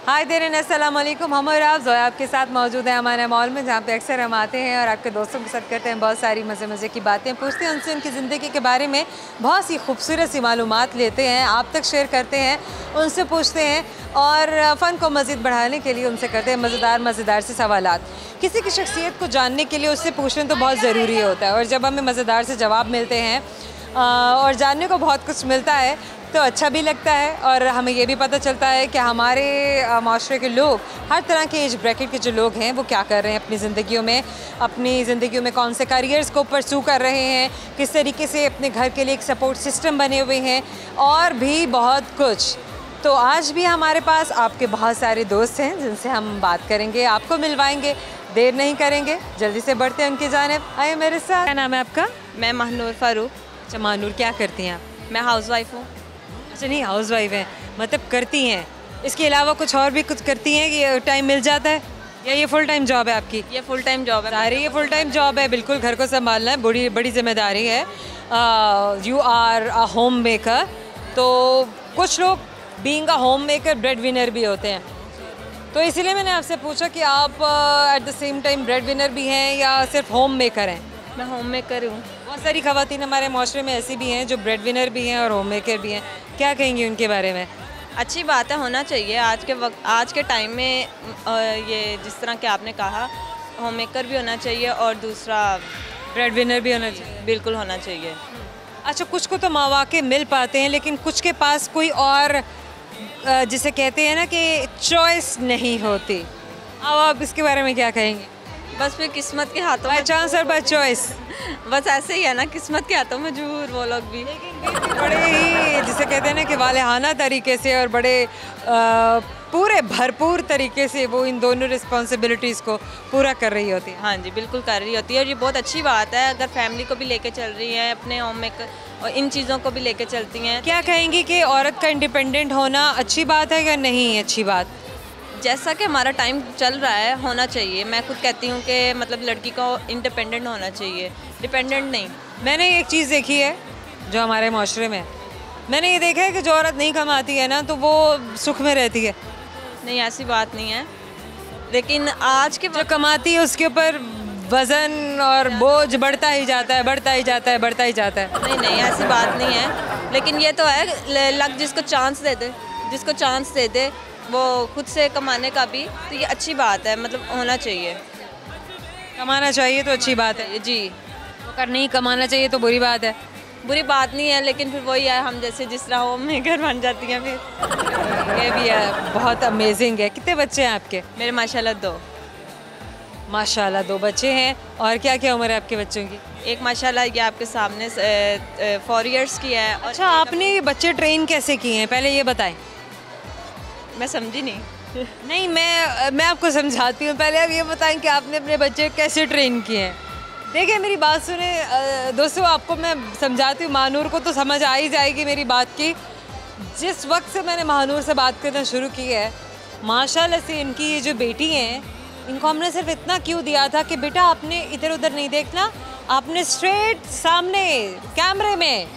हाय देर अस्सलाम वालेकुम। हम और आप ज़ोया आपके साथ मौजूद हैं हमारे मॉल में, जहाँ पे अक्सर हम आते हैं और आपके दोस्तों के साथ करते हैं बहुत सारी मज़े की बातें, पूछते हैं उनसे उनकी ज़िंदगी के बारे में, बहुत सी खूबसूरत सी मालूमात लेते हैं, आप तक शेयर करते हैं, उनसे पूछते हैं और फ़न को मज़ीद बढ़ाने के लिए उनसे करते हैं मज़ेदार से सवालात। किसी की शख्सियत को जानने के लिए उससे पूछना तो बहुत ज़रूरी होता है, और जब हमें मज़ेदार से जवाब मिलते हैं और जानने को बहुत कुछ मिलता है तो अच्छा भी लगता है, और हमें ये भी पता चलता है कि हमारे माशरे के लोग, हर तरह के एज ब्रैकेट के जो लोग हैं वो क्या कर रहे हैं अपनी ज़िंदगियों में कौन से करियर्स को परस्यू कर रहे हैं, किस तरीके से अपने घर के लिए एक सपोर्ट सिस्टम बने हुए हैं, और भी बहुत कुछ। तो आज भी हमारे पास आपके बहुत सारे दोस्त हैं जिनसे हम बात करेंगे, आपको मिलवाएंगे, देर नहीं करेंगे, जल्दी से बढ़ते हैं उनकी जानिब। आइए मेरे साथ। क्या नाम है आपका? मैं महानूर फ़ारूक। अच्छा महानूर, क्या करती हैं आप? मैं हाउसवाइफ हूँ। अच्छा, नहीं हाउस वाइफ हैं, मतलब करती हैं, इसके अलावा कुछ और भी कुछ करती हैं कि टाइम मिल जाता है, या ये फुल टाइम जॉब है आपकी? ये फुल टाइम जॉब है। सारी ये फुल टाइम जॉब है, बिल्कुल घर को संभालना है, बड़ी जिम्मेदारी है। You are a homemaker, तो कुछ लोग being a homemaker breadwinner भी होते हैं, तो इसीलिए मैंने आपसे पूछा कि आप at the same time bread winner भी हैं या सिर्फ होम मेकर हैं? मैं होम मेकर हूँ। बहुत सारी ख़वातीन हमारे माशरे में ऐसी भी हैं जो ब्रेड विनर भी हैं और होम मेकर भी हैं, क्या कहेंगी उनके बारे में? अच्छी बात है, होना चाहिए आज के टाइम में। ये जिस तरह के आपने कहा, होम मेकर भी होना चाहिए और दूसरा ब्रेड विनर भी होना चाहिए। बिल्कुल होना चाहिए। अच्छा, कुछ को तो मौके मिल पाते हैं, लेकिन कुछ के पास कोई और जिसे कहते हैं ना कि चॉइस नहीं होती, अब आप इसके बारे में क्या कहेंगे? बस फिर किस्मत के हाथों बाय में, चांस और बाय चॉइस, बस ऐसे ही है ना, किस्मत के हाथों में जरूर वो लोग भी। बड़े ही जिसे कहते हैं ना कि वालेहाना तरीके से और बड़े पूरे भरपूर तरीके से वो इन दोनों रिस्पॉन्सिबिलिटीज़ को पूरा कर रही होती है। हाँ जी, बिल्कुल कर रही होती है, और ये बहुत अच्छी बात है अगर फैमिली को भी लेके चल रही है, अपने होम मेकर और इन चीज़ों को भी लेके चलती हैं। क्या कहेंगी कि औरत का इंडिपेंडेंट होना अच्छी बात है या नहीं अच्छी बात? जैसा कि हमारा टाइम चल रहा है, होना चाहिए। मैं खुद कहती हूँ कि मतलब लड़की को इंडिपेंडेंट होना चाहिए, डिपेंडेंट नहीं। मैंने एक चीज़ देखी है जो हमारे माशरे में, मैंने ये देखा है कि जो औरत नहीं कमाती है ना तो वो सुख में रहती है। नहीं, ऐसी बात नहीं है, लेकिन आज के जो कमाती है उसके ऊपर वज़न और बोझ बढ़ता ही जाता है। नहीं, ऐसी बात नहीं है, लेकिन ये तो है लग जिसको चांस दे दे वो खुद से कमाने का भी, तो ये अच्छी बात है, मतलब होना चाहिए। कमाना चाहिए तो अच्छी बात है जी। अगर नहीं कमाना चाहिए तो बुरी बात है। बुरी बात नहीं है, लेकिन फिर वही है, हम जैसे जिस तरह होम मेकर बन जाती हैं फिर। ये भी है, बहुत अमेजिंग है। कितने बच्चे हैं आपके? मेरे माशाल्लाह 2। माशाल्लाह 2 बच्चे हैं। और क्या क्या उम्र है आपके बच्चों की? एक माशाल्लाह ये आपके सामने 4 इयर्स की है। अच्छा, आपने बच्चे ट्रेन कैसे किए हैं, पहले ये बताएं। मैं समझी नहीं। नहीं, मैं आपको समझाती हूँ, पहले आप ये बताएं कि आपने अपने बच्चे कैसे ट्रेन किए हैं। देखिए मेरी बात सुने दोस्तों, आपको मैं समझाती हूँ, महानूर को तो समझ आ ही जाएगी मेरी बात की। जिस वक्त से मैंने महानूर से बात करना शुरू की है, माशाल्लाह से इनकी ये जो बेटी हैं, इनको हमने सिर्फ इतना क्यों दिया था कि बेटा आपने इधर उधर नहीं देखना, आपने स्ट्रेट सामने कैमरे में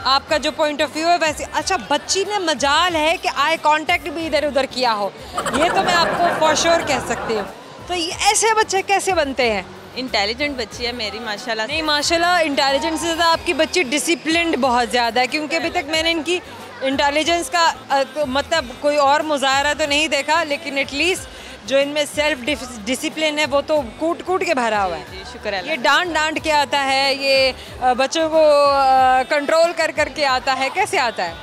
आपका जो पॉइंट ऑफ व्यू है वैसे। अच्छा, बच्ची ने मजाल है कि आई कांटेक्ट भी इधर उधर किया हो, ये तो मैं आपको फॉर श्योर कह सकती हूँ। तो ये ऐसे बच्चे कैसे बनते हैं? इंटेलिजेंट बच्ची है मेरी माशाल्लाह। नहीं, माशाल्लाह इंटेलिजेंस से ज़्यादा आपकी बच्ची डिसिप्लिन्ड बहुत ज़्यादा है, क्योंकि अभी तक मैंने इनकी इंटेलिजेंस का मतलब कोई और मुजाहरा तो नहीं देखा, लेकिन एटलीस्ट जो इनमें सेल्फ डिसिप्लिन है वो तो कूट के भरा हुआ है। जी, शुक्र है। ये डांट के आता है, ये बच्चों को कंट्रोल कर के आता है, कैसे आता है?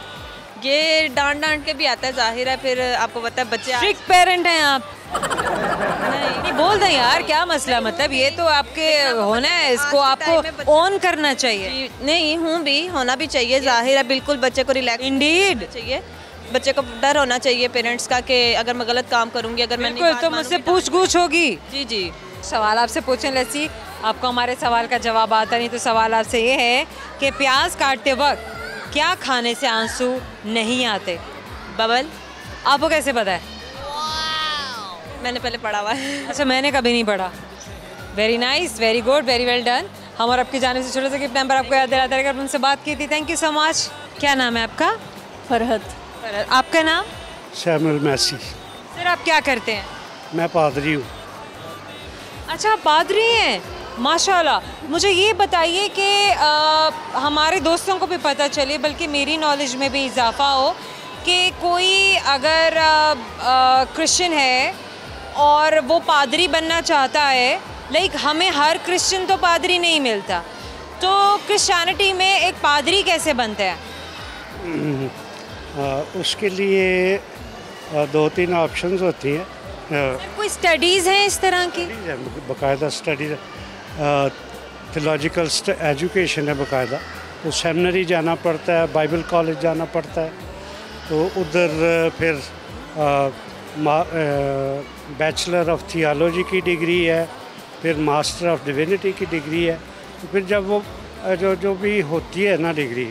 ये डांट के भी आता है, जाहिर है। फिर आपको पता है बच्चे स्ट्रिक्ट पेरेंट हैं आप? नहीं बोल दें यार, क्या मसला, मतलब ये तो आपके होना है, इसको आपको ऑन करना चाहिए। नहीं, हूँ भी, होना भी चाहिए, जाहिर है। बिल्कुल बच्चे को रिलैक्स इंडीड चाहिए, बच्चे को डर होना चाहिए पेरेंट्स का कि अगर मैं गलत काम करूँगी, अगर मैं बिल्कुल तो मुझसे पूछ होगी। जी जी। सवाल आपसे पूछें लस्सी, आपको हमारे सवाल का जवाब आता नहीं, तो सवाल आपसे ये है कि प्याज काटते वक्त क्या खाने से आंसू नहीं आते? बबल। आपको कैसे पता है? मैंने पहले पढ़ा हुआ है। अच्छा, मैंने कभी नहीं पढ़ा। Very nice, very good, very well done. हम और आपकी जाने से छोटे से गिफ्ट नंबर आपको याद दिलाते रहेगा, उनसे बात की थी। Thank you so much. क्या नाम है आपका? फरहत। आपका नाम? शैमुल मैसी। सर आप क्या करते हैं? मैं पादरी हूँ। अच्छा, आप पादरी हैं, माशाल्लाह। मुझे ये बताइए कि हमारे दोस्तों को भी पता चले, बल्कि मेरी नॉलेज में भी इजाफा हो, कि कोई अगर क्रिश्चियन है और वो पादरी बनना चाहता है, लाइक हमें हर क्रिश्चियन तो पादरी नहीं मिलता, तो क्रिश्चियनिटी में एक पादरी कैसे बनते हैं? उसके लिए 2-3 ऑप्शंस होती हैं। कोई स्टडीज़ हैं इस तरह की? बाकायदा स्टडीज, थियोलॉजिकल एजुकेशन है बाकायदा। तो सेमिनरी जाना पड़ता है, बाइबल कॉलेज जाना पड़ता है, तो उधर फिर बैचलर ऑफ थियोलॉजी की डिग्री है, फिर मास्टर ऑफ डिविनिटी की डिग्री है। तो फिर जब वो जो भी होती है ना डिग्री,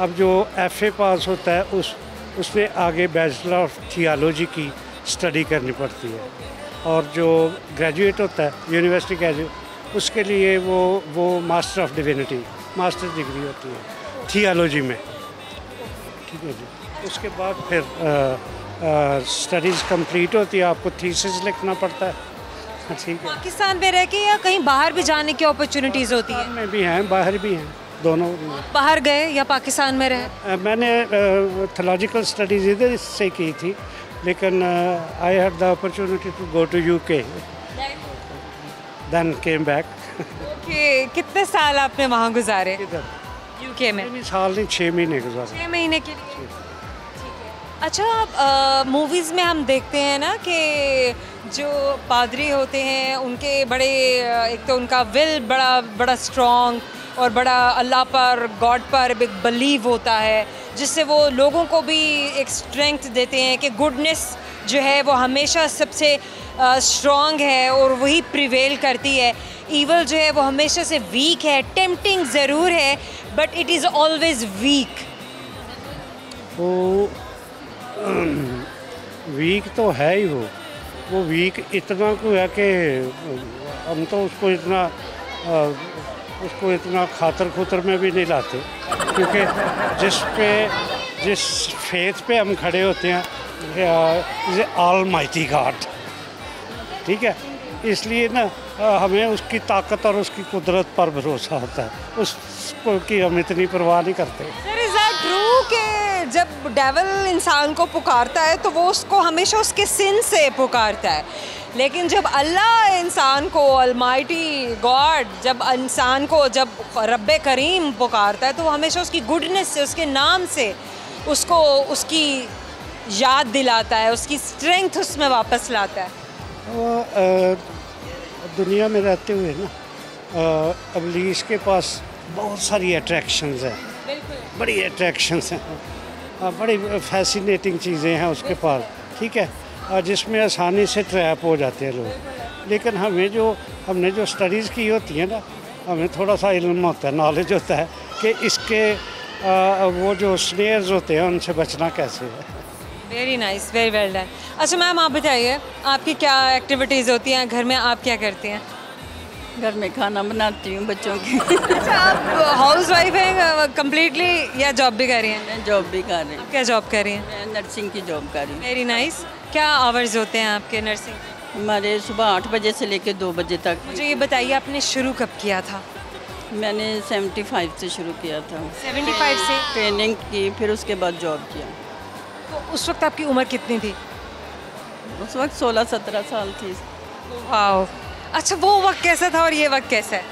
अब जो FA पास होता है उसमें आगे बैचलर ऑफ थियोलॉजी की स्टडी करनी पड़ती है, और जो ग्रेजुएट होता है यूनिवर्सिटी ग्रेजुएट, उसके लिए वो master of divinity, master degree होती है थियोलॉजी में। ठीक है जी। उसके बाद फिर स्टडीज़ कंप्लीट होती है, आपको थीसिस लिखना पड़ता है। ठीक है। पाकिस्तान में रह के या कहीं बाहर भी जाने की अपॉर्चुनिटीज़ होती है? में भी हैं, बाहर भी हैं, दोनों। बाहर गए या पाकिस्तान में रहे? मैंने थियोलॉजिकल स्टडीज़ इधर से की थी, लेकिन I had the opportunity to go to UK, then came back. Okay, कितने साल आपने वहाँ गुजारे? इधर UK में? साल नहीं, 6 महीने गुजारे। 6 महीने के लिए। अच्छा, मूवीज़ में हम देखते हैं ना कि जो पादरी होते हैं उनके बड़े, एक तो उनका विल बड़ा स्ट्रॉन्ग और बड़ा अल्लाह पर, गॉड पर एक बिलीव होता है, जिससे वो लोगों को भी एक स्ट्रेंथ देते हैं कि गुडनेस जो है वो हमेशा सबसे स्ट्रॉन्ग है और वही प्रिवेल करती है। ईवल जो है वो हमेशा से वीक है, टेम्पटिंग ज़रूर है, but it is always weak. वो वीक तो है ही, वो वीक इतना को है कि हम तो उसको इतना खातर खुतर में भी नहीं लाते, क्योंकि जिस फेथ पे हम खड़े होते हैं, इज ऑलमाइटी गॉड। ठीक है, इसलिए ना हमें उसकी ताकत और उसकी कुदरत पर भरोसा होता है, उसको की हम इतनी परवाह नहीं करते। सर, इज दैट ट्रू कि जब डेविल इंसान को पुकारता है तो वो उसको हमेशा उसके सिन से पुकारता है, लेकिन जब अल्लाह इंसान को, अलमाइटी गॉड जब इंसान को, जब रब्बे करीम पुकारता है, तो वो हमेशा उसकी गुडनेस से, उसके नाम से उसको उसकी याद दिलाता है, उसकी स्ट्रेंथ उसमें वापस लाता है। दुनिया में रहते हुए ना इब्लीस के पास बहुत सारी अट्रैक्शंस हैं, बड़ी अट्रैक्शंस हैं, बड़ी फैसिनेटिंग चीज़ें हैं उसके पास। ठीक है, जिसमें आसानी से ट्रैप हो जाते हैं लोग। लेकिन हमने जो स्टडीज़ की होती है ना, हमें थोड़ा सा इल्म होता है, नॉलेज होता है कि इसके वो जो स्नेयर्स होते हैं उनसे बचना कैसे है। Very nice, very well done. अच्छा मैम, आप बताइए आपकी क्या एक्टिविटीज़ होती हैं घर में, आप क्या करती हैं? घर में खाना बनाती हूँ बच्चों के। अच्छा, आप हाउस वाइफ हैं कम्प्लीटली या जॉब भी कर रही हैं? मैं जॉब भी कर रही हूँ। क्या जॉब कर रही हैं? मैं नर्सिंग की जॉब कर रही हूँ। Very nice. क्या आवर्स होते हैं आपके नर्सिंग? हमारे सुबह 8 बजे से लेकर 2 बजे तक। मुझे ये बताइए, आपने शुरू कब किया था? मैंने 75 से शुरू किया था। 75 से ट्रेनिंग की, फिर उसके बाद जॉब किया। तो उस वक्त आपकी उम्र कितनी थी? उस वक्त 16-17 साल थी। वाओ। अच्छा, वो वक्त कैसा था और ये वक्त कैसा है?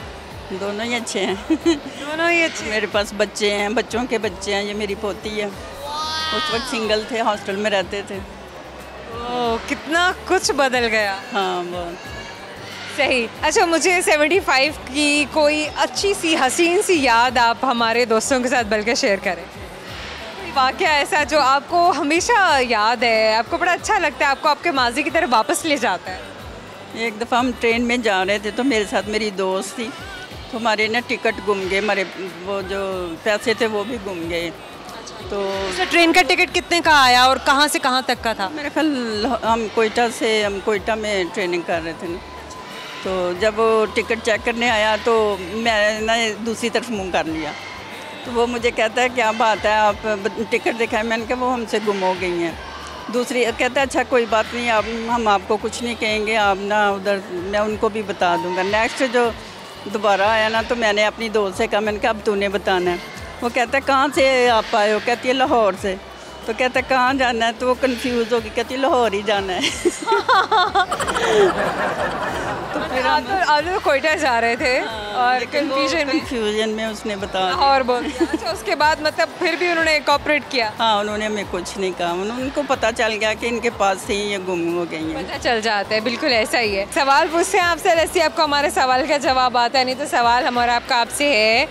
दोनों ही अच्छे हैं। दोनों ही अच्छे। मेरे पास बच्चे हैं, बच्चों के बच्चे हैं, ये मेरी पोती है। उस वक्त सिंगल थे, हॉस्टल में रहते थे। ओह, कितना कुछ बदल गया। हाँ, बहुत सही। अच्छा, मुझे 75 की कोई अच्छी सी हसीन सी याद आप हमारे दोस्तों के साथ बल्कि शेयर करें। कोई वाक़या ऐसा जो आपको हमेशा याद है, आपको बड़ा अच्छा लगता है, आपको आपके माजी की तरफ वापस ले जाता है? एक दफ़ा हम ट्रेन में जा रहे थे, तो मेरे साथ मेरी दोस्त थी, तो हमारे ना टिकट गुम गए, हमारे वो जो पैसे थे वो भी गुम गए। तो ट्रेन का टिकट कितने का आया और कहाँ से कहाँ तक का था? मेरे ख्याल हम कोयटा में ट्रेनिंग कर रहे थे ना, तो जब वो टिकट चेक करने आया तो मैंने दूसरी तरफ मुँह कर लिया, तो वो मुझे कहता है क्या बात है, आप टिकट दिखाएं? मैंने कहा वो हमसे गुम हो गई हैं। दूसरी कहता है अच्छा कोई बात नहीं, आप हम आपको कुछ नहीं कहेंगे, आप ना उधर, मैं उनको भी बता दूंगा। नेक्स्ट जो दोबारा आया ना तो मैंने अपनी दोस्त से कहा, मैंने कहा अब तूने बताना है। वो कहता है कहाँ से आप आए हो? कहती है लाहौर से। तो कहता है कहाँ जाना है? तो वो कंफ्यूज होगी, कहती है लाहौर ही जाना है। तो फिर आप तो कोयटा जा रहे थे और कंफ्यूजन में उसने बताया और बोल दिया। अच्छा, उसके बाद मतलब फिर भी उन्होंने कोऑपरेट किया? हाँ, उन्होंने हमें कुछ नहीं कहा, उनको पता चल गया कि इनके पास से ही ये गुम हो गई हैं। पता चल जाता है, बिल्कुल ऐसा ही है। सवाल पूछते हैं आपसे, जैसे आपको हमारे सवाल का जवाब आता है, नहीं तो सवाल हमारा आपका आपसे है,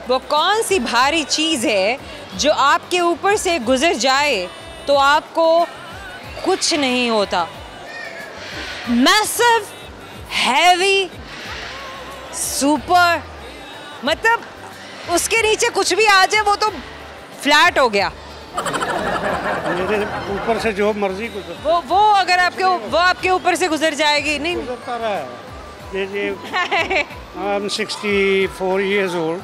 वो कौन सी भारी चीज़ है जो आपके ऊपर से गुजर जाए तो आपको कुछ नहीं होता? मैसिव, हैवी, सुपर, मतलब उसके नीचे कुछ भी आ जाए वो तो फ्लैट हो गया। मेरे ऊपर से जो मर्जी गुजर, वो अगर आपके ऊपर से गुजर जाएगी। नहीं गुजरता रहा है ये I'm 64 years old,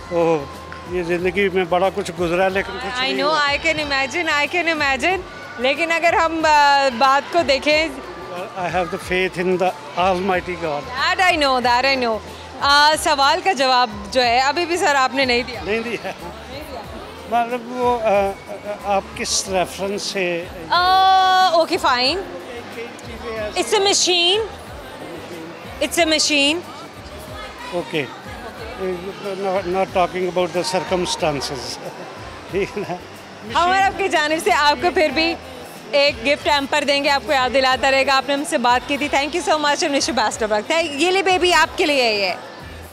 तो ये ज़िंदगी में बड़ा कुछ गुजरा है, लेकिन कुछ I know, I can imagine. लेकिन अगर हम बात को देखें, I have the faith in the Almighty God. that I know. सवाल का जवाब जो है अभी भी सर आपने नहीं दिया। नहीं दिया, मतलब वो आप किस रेफरेंस से? Okay fine, it's a machine. Okay. Not talking about the circumstances. हमारे आपकी जानिब से आपको फिर भी एक गिफ्ट हैम्पर देंगे, आपको याद दिलाता रहेगा आपने हमसे बात की थी। Thank you so much and wish you best of luck. ये ले बेबी आपके लिए है ये।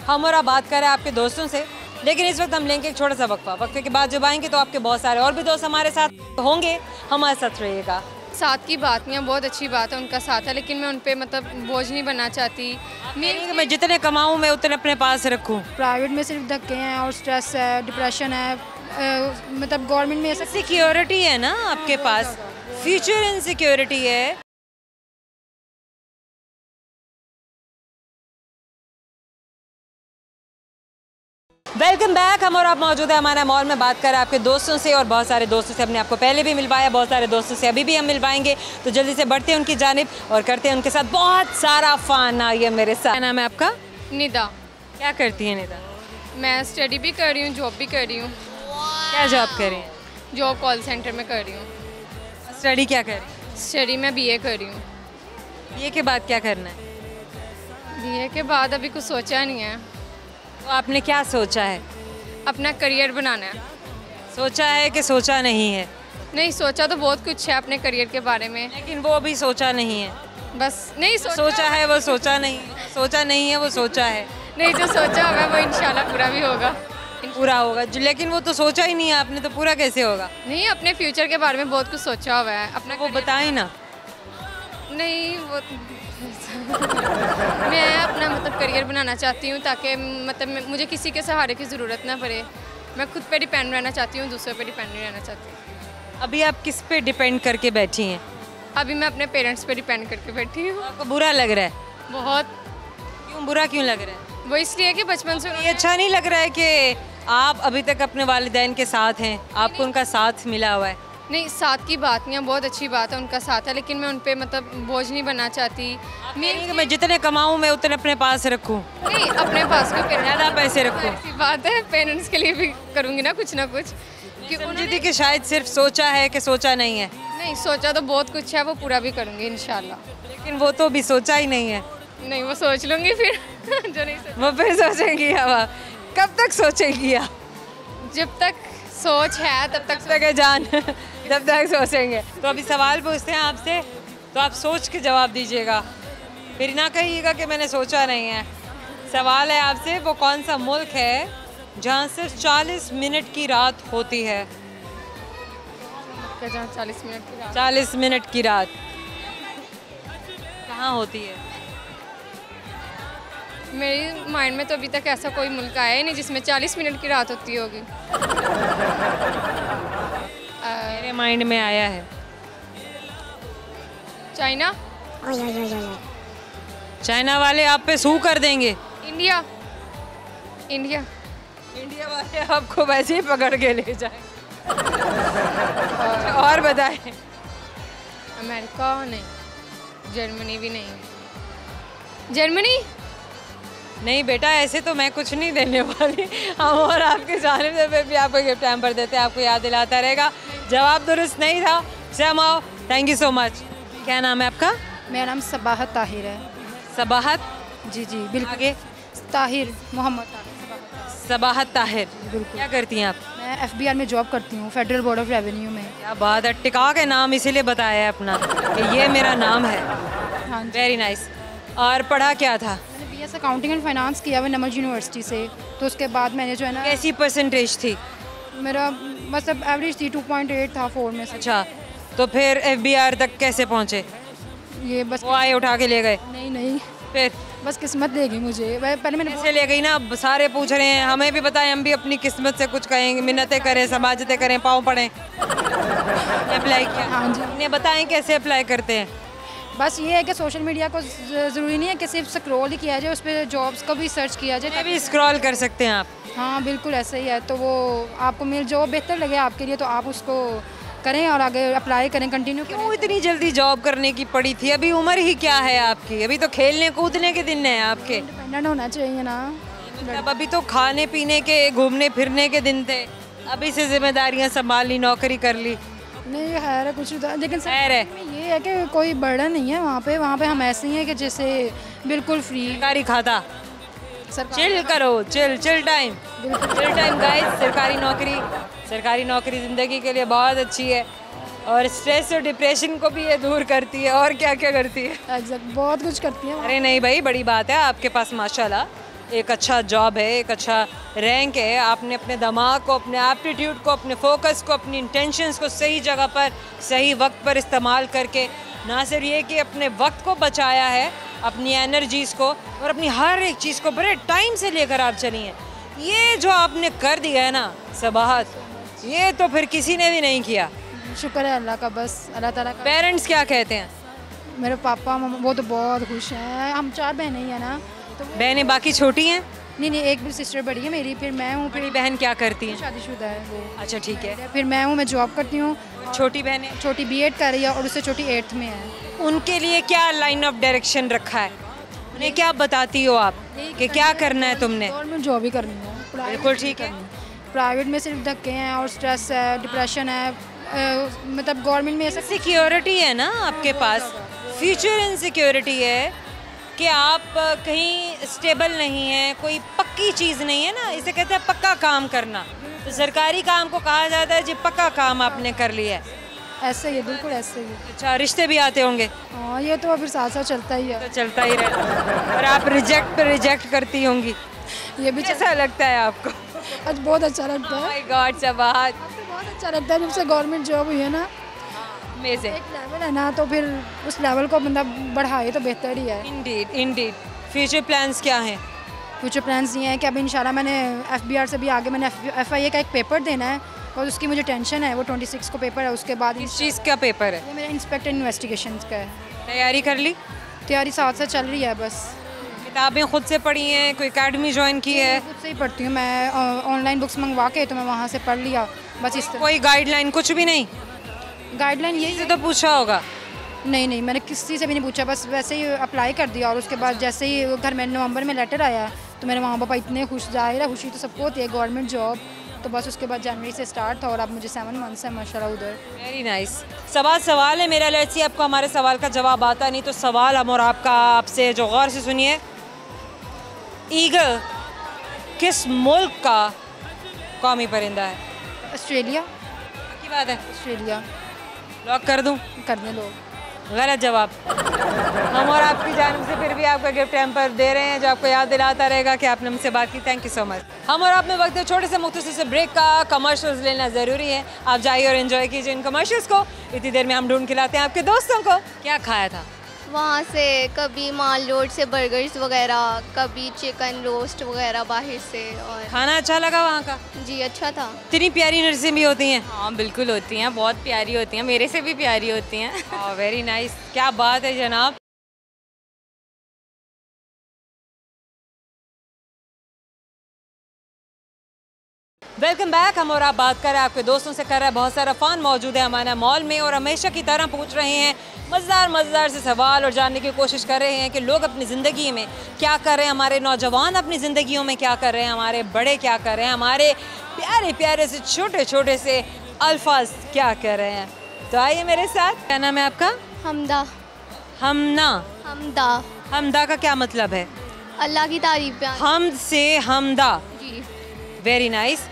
हम और आप बात कर रहे हैं आपके दोस्तों से, लेकिन इस वक्त हम लेंगे एक छोटा सा वक्फे के बाद जब आएंगे तो आपके बहुत सारे और भी दोस्त हमारे साथ होंगे, हमारे साथ रहिएगा। साथ की बात नहीं है, बहुत अच्छी बात है उनका साथ है, लेकिन मैं उन पर मतलब बोझ नहीं बनना चाहती। मैं जितने कमाऊँ मैं उतने अपने पास रखूँ। प्राइवेट में सिर्फ धक्के हैं और स्ट्रेस है, डिप्रेशन है, मतलब गवर्नमेंट में सिक्योरिटी है ना आपके पास, फ्यूचर इनसिक्योरिटी है। Welcome back. हम और आप मौजूद है हमारा मॉल में, बात कर रहे हैं आपके दोस्तों से और बहुत सारे दोस्तों से हमने आपको पहले भी मिलवाया, बहुत सारे दोस्तों से अभी भी हम मिलवाएंगे। तो जल्दी से बढ़ते हैं उनकी जानिब और करते हैं उनके साथ बहुत सारा फन। आइए मेरे साथ। क्या नाम है आपका? निदा। क्या करती है निदा? मैं स्टडी भी कर रही हूँ, जॉब भी कर रही हूँ। क्या जॉब कर रही हैं? जॉब कॉल सेंटर में कर रही हूँ। स्टडी क्या कर रही हैं? स्टडी में बीए कर रही हूँ। बीए के बाद क्या करना है? बीए के बाद अभी कुछ सोचा नहीं है। तो आपने क्या सोचा है? अपना करियर बनाना है। सोचा है कि सोचा नहीं है? नहीं, सोचा तो बहुत कुछ है अपने करियर के बारे में, लेकिन वो अभी सोचा नहीं है। बस नहीं सोचा है वो सोचा नहीं, सोचा नहीं है वो सोचा है। नहीं, जो सोचा हुआ है वो इंशाल्लाह पूरा भी होगा। पूरा होगा, लेकिन वो तो सोचा ही नहीं है आपने, तो पूरा कैसे होगा? नहीं, अपने फ्यूचर के बारे में बहुत कुछ सोचा हुआ है अपना। वो बताएं ना। नहीं, वो मैं अपना मतलब करियर बनाना चाहती हूँ ताकि मतलब मुझे किसी के सहारे की ज़रूरत ना पड़े। मैं खुद पे डिपेंड रहना चाहती हूँ, दूसरों पे डिपेंड नहीं रहना चाहती। अभी आप किस पे डिपेंड करके बैठी हैं? अभी मैं अपने पेरेंट्स पे डिपेंड करके बैठी हूँ। आपको बुरा लग रहा है? बहुत। क्यों बुरा क्यों लग रहा है? वो इसलिए कि बचपन से ये अच्छा नहीं लग रहा है कि आप अभी तक अपने वालिदैन के साथ हैं, आपको उनका साथ मिला हुआ है? नहीं, साथ की बात नहीं है, बहुत अच्छी बात है उनका साथ है, लेकिन मैं उन पर मतलब बोझ नहीं बनना चाहती। मैं जितने कमाऊँ मैं उतने अपने पास रखूँ? नहीं, अपने पास को ज़्यादा पैसे रखूँ। ऐसी बात है, पेरेंट्स के लिए भी करूँगी ना कुछ कि उन्होंने कि शायद सिर्फ सोचा है कि सोचा नहीं है? नहीं, सोचा तो बहुत कुछ है, वो पूरा भी करूँगी इंशाल्लाह। लेकिन वो तो भी सोचा ही नहीं है। नहीं, वो सोच लूँगी फिर। जो नहीं वो फिर सोचेंगी। अब कब तक सोचेंगी आप? जब तक सोच है तब तक है जान, जब तक सोचेंगे। तो अभी सवाल पूछते हैं आपसे, तो आप सोच के जवाब दीजिएगा, फिर ना कहिएगा कि मैंने सोचा नहीं है। सवाल है आपसे, वो कौन सा मुल्क है जहाँ सिर्फ 40 मिनट की रात होती है? जहाँ 40 मिनट की रात। 40 मिनट की रात कहाँ होती है? मेरे माइंड में तो अभी तक ऐसा कोई मुल्क आया ही नहीं जिसमें 40 मिनट की रात होती होगी। मेरे माइंड में आया है चाइना। चाइना वाले आप पे सू कर देंगे। इंडिया। इंडिया। इंडिया वाले आपको वैसे ही पकड़ के ले जाए। और बताएं। अमेरिका नहीं, जर्मनी भी नहीं। जर्मनी नहीं बेटा, ऐसे तो मैं कुछ नहीं देने वाली। हम और आपके जाने से भी आपको गिफ्ट हैम्पर देते हैं, आपको याद दिलाता रहेगा। जवाब दुरुस्त नहीं था। शमाओ, थैंक यू सो मच। क्या नाम है आपका? मेरा नाम सबाहत ताहिर है। सबाहत? जी जी बिल्कुल। आगे? ताहिर, मोहम्मद ताहिर। सबाहत ताहिर। बिल्कुल। क्या करती हैं आप? मैं एफबीआर में जॉब करती हूँ, फेडरल बोर्ड ऑफ रेवेन्यू में। क्या बात है, टिका के नाम इसीलिए बताया है अपना कि ये मेरा नाम है। हाँ जी। Very nice. और पढ़ा क्या था? मैंने बीएस अकाउंटिंग एंड फाइनेंस किया हुआ नमज यूनिवर्सिटी से। तो उसके बाद मैंने जो है ना, कैसी परसेंटेज थी? मेरा मतलब एवरेज थी 2.8 था 4 में से। अच्छा, तो फिर एफबीआर तक कैसे पहुँचे? ये बस वो आए उठा के ले गए? नहीं नहीं, फिर बस किस्मत देगी मुझे। पहले मैंने कैसे ले गई ना? अब सारे पूछ रहे हैं, हमें भी बताएं, हम भी अपनी किस्मत से कुछ कहेंगे, मिन्नतें करें, समाजतें करें, पाँव पड़ें। अप्लाई किया? हाँ जी। इन्हें बताएं कैसे अप्लाई करते हैं। बस ये है कि सोशल मीडिया को ज़रूरी नहीं है कि सिर्फ स्क्रॉल ही किया जाए, उस पर जॉब्स को भी सर्च किया जाए। ये भी स्क्रॉल कर सकते हैं आप। हाँ बिल्कुल ऐसा ही है। तो वो आपको मिल जो बेहतर लगे आपके लिए तो आप उसको करें और आगे अप्लाई करें, कंटिन्यू करें। क्यों इतनी जल्दी जॉब करने की पड़ी थी? अभी उम्र ही क्या है आपकी? अभी तो खेलने कूदने के दिन हैं आपके। इंडिपेंडेंट होना चाहिए ना। मतलब अभी तो खाने पीने के, घूमने फिरने के दिन थे, अभी से जिम्मेदारियां संभाल ली, नौकरी कर ली। नहीं खैर है कुछ तो, लेकिन खैर है। ये है कि कोई बर्डन नहीं है वहाँ पे हम ऐसे ही हैं कि जैसे बिल्कुल फ्री सरकारी खाता, सरकार। चिल करो, chill time, chill time guys. सरकारी नौकरी ज़िंदगी के लिए बहुत अच्छी है और स्ट्रेस और डिप्रेशन को भी ये दूर करती है। और क्या क्या करती है? एग्जैक्ट, बहुत कुछ करती हैं। अरे नहीं भाई, बड़ी बात है आपके पास माशाल्लाह एक अच्छा जॉब है, एक अच्छा रैंक है। आपने अपने दिमाग को, अपने एप्टीट्यूड को, अपने फोकस को, अपनी इंटेंशंस को सही जगह पर सही वक्त पर इस्तेमाल करके ना सिर्फ ये कि अपने वक्त को बचाया है, अपनी एनर्जीज़ को और अपनी हर एक चीज़ को बड़े टाइम से लेकर आप चली हैं। ये जो आपने कर दिया है ना सबाहत, ये तो फिर किसी ने भी नहीं किया। शुक्र है अल्लाह का, बस अल्लाह ताला का। पेरेंट्स क्या कहते हैं? मेरे पापा मम्मा वो तो बहुत खुश हैं। हम 4 बहनें ही हैं ना, तो बहनें बाकी छोटी हैं? नहीं एक भी सिस्टर बड़ी है मेरी, फिर मैं हूँ। बड़ी बहन क्या करती हैं? शादीशुदा है वो। अच्छा ठीक है। फिर मैं हूँ, मैं जॉब करती हूँ। छोटी बहनें? छोटी बीएड कर रही है और उससे छोटी 8th में है। उनके लिए क्या लाइन ऑफ डायरेक्शन रखा है? उन्हें क्या बताती हो आप कि क्या करना है तुमने? गवर्नमेंट जॉब ही करनी है। बिल्कुल ठीक है। प्राइवेट में सिर्फ धक्के हैं और स्ट्रेस है, डिप्रेशन है। मतलब गवर्नमेंट में ऐसा सिक्योरिटी है ना आपके पास, फ्यूचर इनसिक्योरिटी है कि आप कहीं स्टेबल नहीं है, कोई पक्की चीज़ नहीं है ना, इसे कहते हैं पक्का काम करना। तो सरकारी काम को कहा जाता है जी पक्का काम आपने कर लिया है। ऐसे ही है, बिल्कुल ऐसे ही है। अच्छा, रिश्ते भी आते होंगे? हाँ ये तो फिर साथ साथ चलता ही है। तो चलता ही रहता है। और आप रिजेक्ट पे रिजेक्ट करती होंगी, ये भी कैसा लगता है आपको? आज बहुत अच्छा लगता है। माय गॉड सबाहत, बहुत अच्छा लगता है जब से गवर्नमेंट जॉब हुई है ना। अमेजिंग। एक लेवल है ना, तो फिर उस लेवल को बंदा बढ़ाए तो बेहतर ही है। इंडीड। फ्यूचर प्लान्स क्या हैं? फ्यूचर प्लान्स ये हैं कि अब इंशाल्लाह मैंने एफबीआर से भी आगे मैंने FIA का एक पेपर देना है और उसकी मुझे टेंशन है। वो 26 को पेपर है, उसके बाद किस चीज़ का पेपर है? ये मेरा इंस्पेक्टर इन्वेस्टिगेशन का है। तैयारी कर ली? तैयारी साथ साथ चल रही है बस। किताबें खुद से पढ़ी हैं, कोई अकेडमी ज्वाइन की है? खुद से ही पढ़ती हूँ मैं, ऑनलाइन बुक्स मंगवा के तो मैं वहाँ से पढ़ लिया बस। इस कोई गाइडलाइन कुछ भी नहीं? गाइडलाइन यही से तो पूछा होगा? नहीं मैंने किसी से भी नहीं पूछा, बस वैसे ही अप्लाई कर दिया। और उसके बाद जैसे ही घर में नवंबर में लेटर आया तो मेरे माँ पापा इतने खुश, जाहिर है खुशी तो सबको होती है गवर्नमेंट जॉब। तो बस उसके बाद जनवरी से स्टार्ट था और अब मुझे 7 मंथ्स है माशाल्लाह उधर। Very nice. सवाल है मेरा, लेट्स सी आपको हमारे सवाल का जवाब आता नहीं तो सवाल हम और आपका आपसे जो गौर से सुनिए। ईगल किस मुल्क का कौमी परिंदा है? ऑस्ट्रेलिया। की बात है? ऑस्ट्रेलिया। लॉक कर दूं? कर दें लोग। गलत जवाब। हम और आपकी जानिब से फिर भी आपका गिफ्ट हैम्पर दे रहे हैं जो आपको याद दिलाता रहेगा कि आपने मुझसे बात की। Thank you so much. हम और आप में वक्त है छोटे से मुख्तसर से ब्रेक का। कमर्शियल्स लेना ज़रूरी है, आप जाइए और एंजॉय कीजिए इन कमर्शियल्स को। इतनी देर में हम ढूंढ के लाते हैं आपके दोस्तों को। क्या खाया था वहाँ से? कभी माल रोड से बर्गर्स वगैरह, कभी चिकन रोस्ट वगैरह बाहर से। और खाना अच्छा लगा वहाँ का? जी अच्छा था। इतनी प्यारी नर्सें भी होती हैं? हाँ बिल्कुल होती हैं, बहुत प्यारी होती हैं, मेरे से भी प्यारी होती हैं। वेरी नाइस, क्या बात है जनाब। Welcome back. हम और आप बात कर रहे हैं, आपके दोस्तों से कर रहे हैं, बहुत सारा फ़न मौजूद है हमारे मॉल में और हमेशा की तरह पूछ रहे हैं मज़ेदार से सवाल और जानने की कोशिश कर रहे हैं कि लोग अपनी ज़िंदगी में क्या कर रहे हैं, हमारे नौजवान अपनी ज़िंदगियों में क्या कर रहे हैं, हमारे बड़े क्या कर रहे हैं, हमारे प्यारे प्यारे से छोटे से अल्फाज क्या कर रहे हैं। तो आइए मेरे साथ। क्या नाम है आपका? हमदा। हमना। हमदा। हमदा का क्या मतलब है? अल्लाह की तारीफ बयान। हमद से हमदा। जी। Very nice.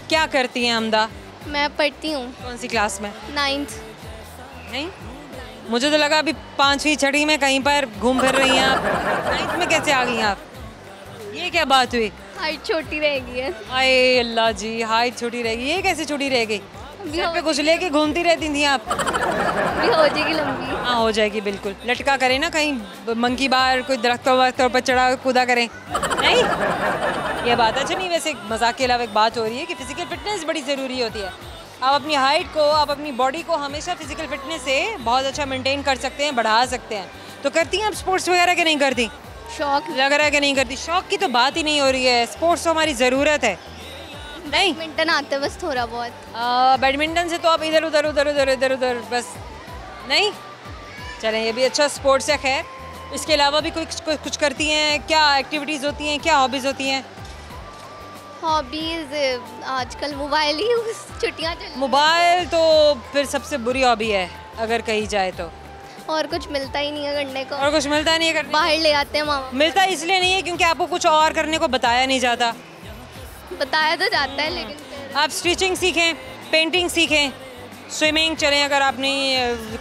क्या करती हैं हमदा? मैं पढ़ती हूँ। कौन सी क्लास में? 9th। नहीं, मुझे तो लगा अभी 5वीं छठी में कहीं पर घूम फिर रही हैं आप। 9th में कैसे आ गई आप? ये क्या बात हुई? हाइट छोटी रहेगी है। आए अल्लाह जी, हाइट छोटी रहेगी। ये कैसे छोटी रह गई? सर पे कुछ लेके घूमती रहती थी आप। भी हो जाएगी लंबी। हाँ हो जाएगी बिल्कुल। लटका करें ना, कहीं मंकी बार कोई दरख्तों पर चढ़ा कूदा करें। नहीं ये बात अच्छा नहीं। वैसे मजाक के अलावा एक बात हो रही है कि फिजिकल फिटनेस बड़ी ज़रूरी होती है। आप अपनी हाइट को, आप अपनी बॉडी को हमेशा फिजिकल फिटनेस से बहुत अच्छा मेंटेन कर सकते हैं, बढ़ा सकते हैं। तो करती हैं आप स्पोर्ट्स वगैरह कि नहीं करती? शौक लग रहा है कि नहीं करती। शौक की तो बात ही नहीं हो रही है, स्पोर्ट्स तो हमारी ज़रूरत है। नहीं बैडमिंटन आते हैं बस थोड़ा बहुत। बैडमिंटन से तो आप इधर उधर बस। नहीं चलें, ये भी अच्छा स्पोर्ट्स है। खैर इसके अलावा भी कुछ करती हैं? क्या एक्टिविटीज़ होती हैं, क्या हॉबीज़ होती हैं? हॉबीज़ आजकल मोबाइल ही छुट्टियाँ चल। मोबाइल तो फिर सबसे बुरी हॉबी है अगर कही जाए तो। और कुछ मिलता ही नहीं है करने को। और कुछ मिलता नहीं है करने। बाहर ले आते हैं मामा। मिलता इसलिए नहीं है क्योंकि आपको कुछ और करने को बताया नहीं जाता। बताया तो जाता है लेकिन फिर आप स्टिचिंग सीखें, पेंटिंग सीखें, स्विमिंग चलें। अगर आपने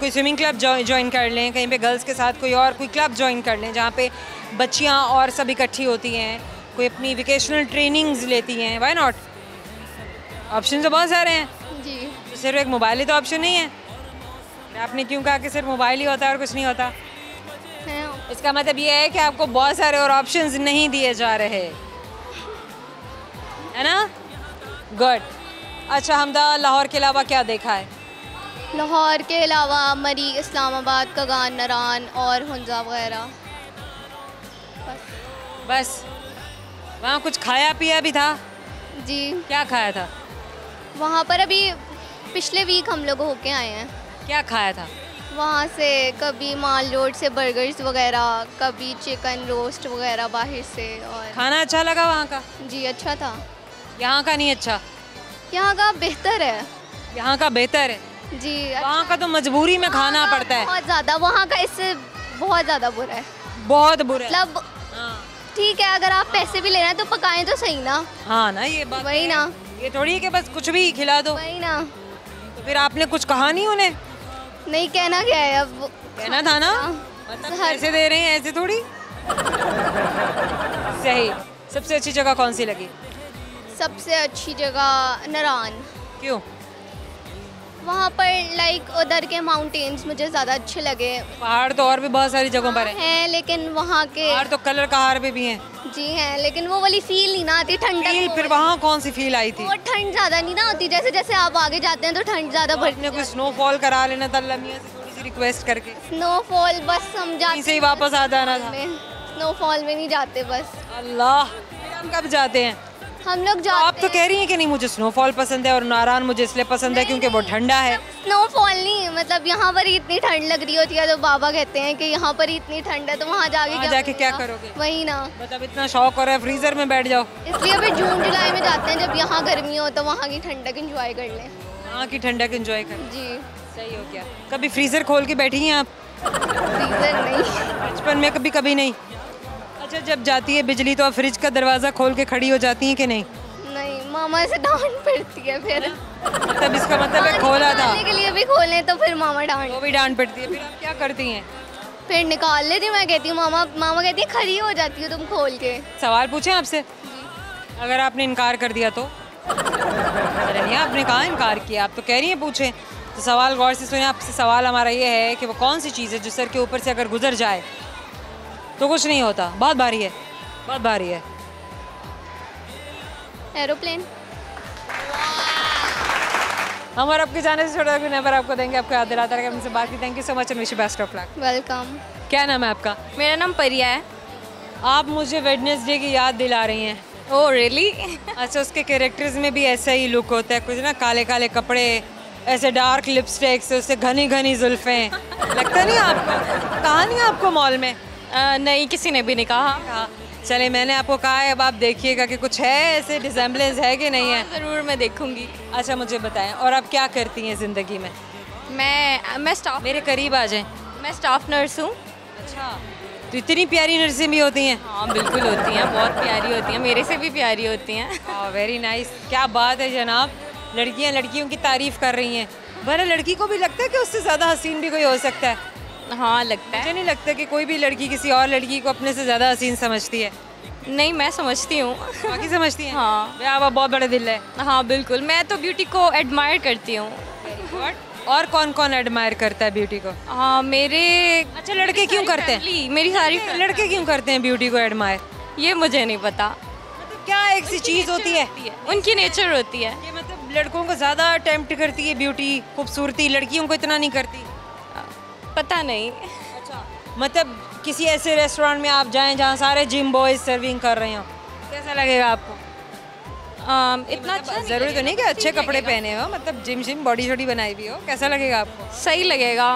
कोई स्विमिंग क्लब ज्वाइन कर लें, कहीं पे गर्ल्स के साथ कोई क्लब ज्वाइन कर लें जहाँ पे बच्चियाँ और सब इकट्ठी होती हैं, कोई अपनी वेकेशनल ट्रेनिंग्स लेती हैं। Why not? ऑप्शन तो बहुत सारे हैं। जी। तो सिर्फ एक मोबाइल ही तो ऑप्शन नहीं है। आपने क्यों कहा कि सिर्फ मोबाइल ही होता है और कुछ नहीं होता? है। इसका मतलब ये है कि आपको बहुत सारे और ऑप्शंस नहीं दिए जा रहे, है ना? गुड। अच्छा हमदा, लाहौर के अलावा क्या देखा है? लाहौर के अलावा मरी, इस्लामाबाद, कगान, नरान और हुंजा वगैरह। बस वहाँ कुछ खाया पिया भी था? जी। क्या खाया था वहाँ पर अभी पिछले वीक हम लोग होके आए हैं। क्या खाया था? वहाँ से कभी माल रोड से बर्गर्स वगैरह, कभी चिकन रोस्ट वगैरह बाहर से। और खाना अच्छा लगा वहाँ का? जी अच्छा था। यहाँ का नहीं अच्छा? यहाँ का बेहतर है। यहाँ का बेहतर है जी। वहाँ का तो मजबूरी में खाना पड़ता है। बहुत ज़्यादा वहाँ का इससे बहुत ज़्यादा बुरा है। बहुत बुरा है। मतलब ठीक है, अगर आप पैसे भी ले रहे हैं तो पकाएं तो सही ना। हाँ ना, ये बात वही ना। ये थोड़ी है कि बस कुछ भी खिला दो। वही ना। तो फिर आपने कुछ कहा नहीं उन्हें? नहीं, कहना क्या है अब। कहना था ना, मतलब पैसे दे रहे हैं ऐसे थोड़ी। सही। सबसे अच्छी जगह कौन सी लगी? सबसे अच्छी जगह नरान। क्यों? वहाँ पर लाइक उधर के माउंटेन्स मुझे ज़्यादा अच्छे लगे। पहाड़ तो और भी बहुत सारी जगहों पर हैं लेकिन वहाँ के पहाड़ तो कलर कहार पे भी हैं। जी हैं, लेकिन वो वाली फील नहीं ना आती। ठंडक। फिर वहाँ कौन सी फील आई थी? वो ठंड ज़्यादा नहीं ना होती। जैसे जैसे आप आगे जाते हैं तो ठंड ज़्यादा बढ़ती है। कोई स्नोफॉल करा लेना था, अल्लाह मियां से थोड़ी सी रिक्वेस्ट करके। स्नोफॉल बस हम जाते से ही वापस आ जाना था। स्नोफॉल में नहीं जाते बस। अल्लाह, हम कब जाते हैं? हम लोग जाते आप तो कह रही हैं कि नहीं मुझे स्नोफॉल पसंद है और नारायण मुझे इसलिए पसंद है क्योंकि वो ठंडा है। स्नोफॉल नहीं, मतलब यहाँ पर ही इतनी ठंड लग रही होती है तो बाबा कहते हैं कि यहाँ पर ही इतनी ठंड है तो वहाँ जाके क्या करोगे? वही ना, मतलब इतना शौक हो रहा है फ्रीजर में बैठ जाओ। इसलिए अभी जून जुलाई में जाते हैं जब यहाँ गर्मी हो तो वहाँ की ठंडक एंजॉय कर लें। वहाँ की ठंडक एंजॉय कर। जी सही हो गया। कभी फ्रीजर खोल के बैठी हैं आप? फ्रीजर नहीं। बचपन में कभी नहीं? अच्छा, जब जाती है बिजली तो आप फ्रिज का दरवाज़ा खोल के खड़ी हो जाती हैं कि नहीं? नहीं, मामा से डांट पड़ती है फिर। मतलब इसका मतलब है खोला था के लिए भी खोलें तो फिर मामा डांट, वो भी डांट पड़ती है। फिर आप क्या करती हैं? फिर निकाल लेती हूँ। मैं कहती हूँ मामा कहती है खड़ी हो जाती हो तुम खोल के। सवाल पूछें आपसे? अगर आपने इनकार कर दिया तो? अरे नहीं, आपने कहाँ इनकार किया, आप तो कह रही हैं पूछें। तो सवाल गौर से सुने। आपसे सवाल हमारा ये है कि वो कौन सी चीज़ है जो सर के ऊपर से अगर गुजर जाए तो कुछ नहीं होता? बहुत भारी है, बहुत भारी है। एरोप्लेन। हम और आपके जाने से छोटा नंबर आपको देंगे, आपको याद दिलाता रहेगा। हमसे बात की। Thank you so much and wish you best of luck. Welcome. क्या नाम है आपका? मेरा नाम परिया है। आप मुझे वेडनेसडे की याद दिला रही हैं। Oh really? अच्छा, उसके कैरेक्टर्स में भी ऐसा ही लुक होता है, कुछ ना काले काले कपड़े, ऐसे डार्क लिपस्टिक्स, उससे घनी घनी जुल्फें, लगता नहीं आपको? कहा नहीं आपको मॉल में? नहीं, किसी ने भी नहीं कहा। हाँ, चले मैंने आपको कहा है, अब आप देखिएगा कि कुछ है ऐसे डिसेंबलेंस है कि नहीं है। ज़रूर मैं देखूंगी। अच्छा मुझे बताएं, और आप क्या करती हैं ज़िंदगी में? मैं स्टाफ मेरे करीब आ जाएं। मैं स्टाफ नर्स हूँ। अच्छा, तो इतनी प्यारी नर्सें भी होती हैं? हाँ बिल्कुल होती हैं, बहुत प्यारी होती हैं, मेरे से भी प्यारी होती हैं। वेरी नाइस, क्या बात है जनाब, लड़कियां लड़कियों की तारीफ कर रही हैं। भला लड़की को भी लगता है कि उससे ज़्यादा हसीन भी कोई हो सकता है? हाँ लगता है। मुझे नहीं लगता कि कोई भी लड़की किसी और लड़की को अपने से ज़्यादा हसीन समझती है। नहीं, मैं समझती हूँ। बाकी समझती हैं? हाँ। आप बहुत बड़े दिल है। हाँ बिल्कुल, मैं तो ब्यूटी को एडमायर करती हूँ। और कौन कौन एडमायर करता है ब्यूटी को? हाँ मेरे। अच्छा, लड़के क्यों करते हैं? मेरी सारी लड़के क्यों करते हैं ब्यूटी को एडमायर? ये मुझे नहीं पता। मतलब क्या एक सी चीज़ होती है? उनकी नेचर होती है। ये मतलब लड़कों को ज़्यादा अटेम्प्ट करती है ब्यूटी, खूबसूरती, लड़कियों को इतना नहीं करती? पता नहीं। अच्छा, मतलब किसी ऐसे रेस्टोरेंट में आप जाएं जहाँ सारे जिम बॉयज सर्विंग कर रहे हो, कैसा लगेगा आपको? इतना अच्छा ज़रूरी तो नहीं कि अच्छे कपड़े पहने हो, मतलब जिम शिम बॉडी शॉडी बनाई भी हो, कैसा लगेगा आपको? सही लगेगा।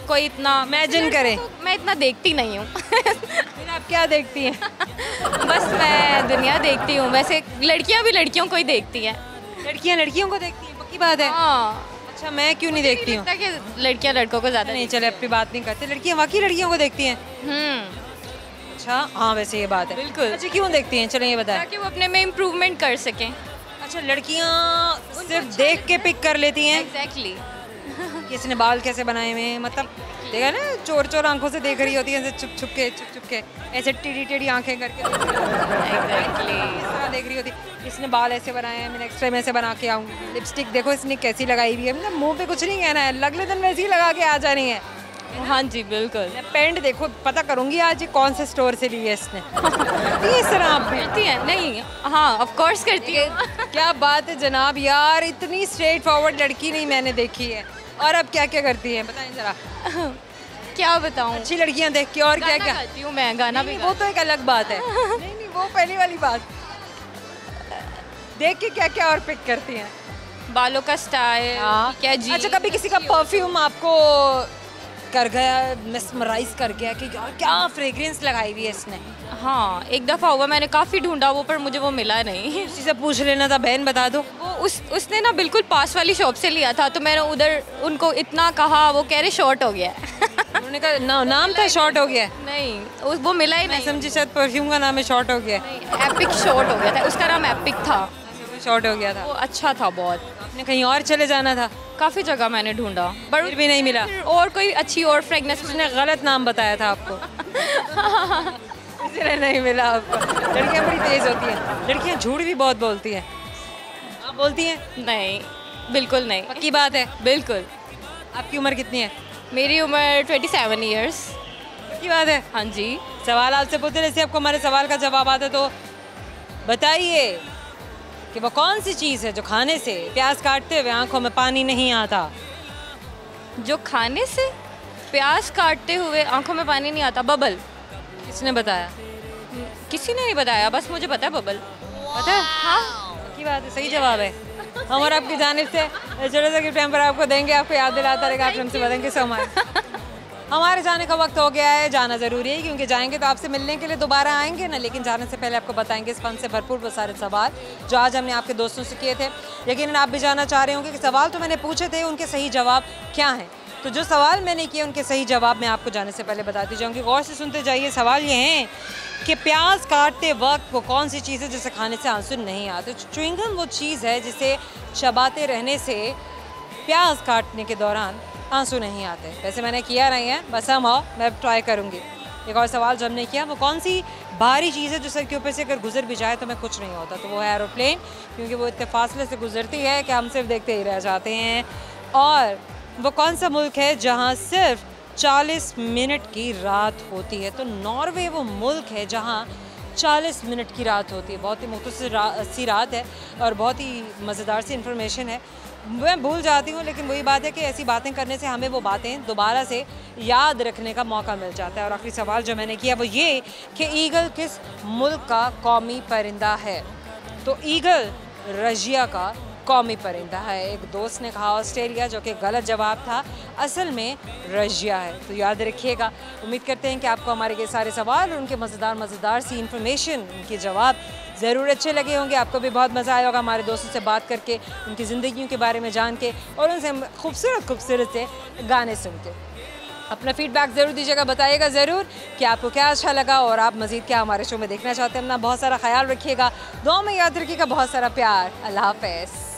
कोई इतना इमेजिन करें। मैं इतना देखती नहीं हूँ। फिर आप क्या देखती हैं? बस मैं दुनिया देखती हूँ, वैसे लड़कियाँ भी लड़कियों को ही देखती हैं। लड़कियाँ लड़कियों को देखती हैं, पक्की बात है? हाँ। अच्छा, मैं क्यों नहीं देखती हूँ? कि लड़कियाँ लड़कों को ज़्यादा नहीं, चले अपनी बात नहीं करते, लड़कियाँ वाकई लड़कियों को देखती हैं? अच्छा, हाँ वैसे ये बात है बिल्कुल। अच्छा, क्यों देखती हैं, चलें ये बताएं। ताकि वो अपने में इम्प्रूवमेंट कर सकें। अच्छा, लड़कियाँ सिर्फ देख के पिक कर लेती हैं? एग्जैक्टली। कि इसने बाल कैसे बनाए हुए हैं, मतलब देखा ना, चोर चोर आंखों से देख रही होती है, ऐसे छुप छुप के ऐसे टेढ़ी टेढ़ी आंखें करके एग्जैक्टली इस तरह देख रही होती है। इसने बाल ऐसे बनाए हैं, मैं नेक्स्ट टाइम ऐसे बना के आऊँगी। लिपस्टिक देखो इसने कैसी लगाई हुई है, मतलब मुंह पे कुछ नहीं कहना है, अगले दिन वैसे ही लगा के आ जानी है। हाँ जी बिल्कुल। पेंट देखो, पता करूँगी आज ये कौन से स्टोर से ली है इसने। इस तरह आप करती हैं? नहीं, हाँ ऑफ कोर्स करती है। क्या बात है जनाब, यार इतनी स्ट्रेट फॉरवर्ड लड़की नहीं मैंने देखी है। और अब क्या क्या करती हैं बताएं जरा? क्या बताऊँ? अच्छी लड़कियां देख के और क्या क्या गाती हूँ मैं, गाना भी। वो तो एक अलग बात है। नहीं, वो पहली वाली बात। देख के क्या क्या और पिक करती हैं? बालों का स्टाइल, क्या जी। अच्छा, कभी किसी का परफ्यूम आपको कर गया, मिसमराइज कर गया कि यार क्या फ्रेग्रेंस लगाई हुई है इसने? हाँ, एक दफ़ा हुआ, मैंने काफ़ी ढूंढा वो, पर मुझे वो मिला नहीं। किसी से पूछ लेना था, बहन बता दो। वो उसने ना बिल्कुल पास वाली शॉप से लिया था, तो मैंने उधर उनको इतना कहा, वो कह रहे शॉर्ट हो गया है। उन्होंने कहा नाम था शॉर्ट हो गया? नहीं, वो मिला ही मैं नहीं। समझी शायद परफ्यूम का नाम है शॉर्ट हो गया। एपिक शॉर्ट हो गया था, उसका नाम एपिक था। शॉर्ट हो गया था, वो अच्छा था बहुत। आपने कहीं और चले जाना था? काफ़ी जगह मैंने ढूंढा, फिर भी नहीं मिला। और कोई अच्छी और फ्रेगनेंस। उसने गलत नाम बताया था आपको। इसलिए नहीं मिला आपको। लड़कियां बड़ी तेज होती हैं, लड़कियां झूठ भी बहुत बोलती हैं। आप बोलती हैं? नहीं, बिल्कुल नहीं। पक्की बात है? बिल्कुल। आपकी उम्र कितनी है? मेरी उम्र 27 ईयर्स। पक्की बात है? हाँ जी। सवाल आपसे पूछते जैसे आपको हमारे सवाल का जवाब आता, तो बताइए कि वो कौन सी चीज़ है जो खाने से प्याज काटते हुए आंखों में पानी नहीं आता? जो खाने से प्याज काटते हुए आंखों में पानी नहीं आता? बबल। किसने बताया? किसी ने नहीं बताया, बस मुझे पता है बबल। पता है? हाँ, की बात है, सही जवाब है। हम और आपकी जानिब से छोटे सा गिफ्ट पर आपको देंगे, आपको याद दिलाता रहेगा, आप हमसे बताएंगे सो मच। हमारे जाने का वक्त हो गया है, जाना ज़रूरी है क्योंकि जाएंगे तो आपसे मिलने के लिए दोबारा आएंगे ना, लेकिन जाने से पहले आपको बताएंगे इस फन से भरपूर वो सारे सवाल जो आज हमने आपके दोस्तों से किए थे। यकीनन आप भी जानना चाह रहे होंगे कि सवाल तो मैंने पूछे थे, उनके सही जवाब क्या हैं। तो जो सवाल मैंने किए उनके सही जवाब मैं आपको जाने से पहले बताती जाऊँगी, गौर से सुनते जाइए। सवाल ये हैं कि प्याज काटते वक्त वो कौन सी चीज़ है जिसे खाने से आंसू नहीं आते? च्युइंगम वो चीज़ है जिसे चबाते रहने से प्याज काटने के दौरान आंसू नहीं आते। वैसे मैंने किया नहीं है, बस हम आओ, मैं ट्राई करूँगी। एक और सवाल जो हमने किया, वो कौन सी भारी चीज़ है जो सर के ऊपर से अगर गुजर भी जाए तो मैं कुछ नहीं होता? तो वो है एरोप्लेन, क्योंकि वो इतने फासले से गुजरती है कि हम सिर्फ देखते ही रह जाते हैं। और वो कौन सा मुल्क है जहाँ सिर्फ 40 मिनट की रात होती है? तो नॉर्वे वो मुल्क है जहाँ 40 मिनट की रात होती है। बहुत ही मुख्तसर सी रात है और बहुत ही मज़ेदार सी इन्फॉर्मेशन है। मैं भूल जाती हूँ, लेकिन वही बात है कि ऐसी बातें करने से हमें वो बातें दोबारा से याद रखने का मौका मिल जाता है। और आखिरी सवाल जो मैंने किया वो ये कि ईगल किस मुल्क का कौमी परिंदा है? तो ईगल रजिया का कौमी परिंदा है। एक दोस्त ने कहा ऑस्ट्रेलिया, जो कि गलत जवाब था, असल में रजिया है। तो याद रखिएगा। उम्मीद करते हैं कि आपको हमारे ये सारे सवाल और उनके मज़ेदार सी इन्फॉर्मेशन, उनके जवाब ज़रूर अच्छे लगे होंगे। आपको भी बहुत मज़ा आया होगा हमारे दोस्तों से बात करके, उनकी ज़िंदगियों के बारे में जान के और उनसे खूबसूरत से गाने सुन के। अपना फीडबैक ज़रूर दीजिएगा, बताइएगा ज़रूर कि आपको क्या अच्छा लगा और आप मज़ीद क्या हमारे शो में देखना चाहते हैं। अपना बहुत सारा ख्याल रखिएगा, दुआ में याद रखिएगा, बहुत सारा प्यार। अल्लाह हाफ़िज़।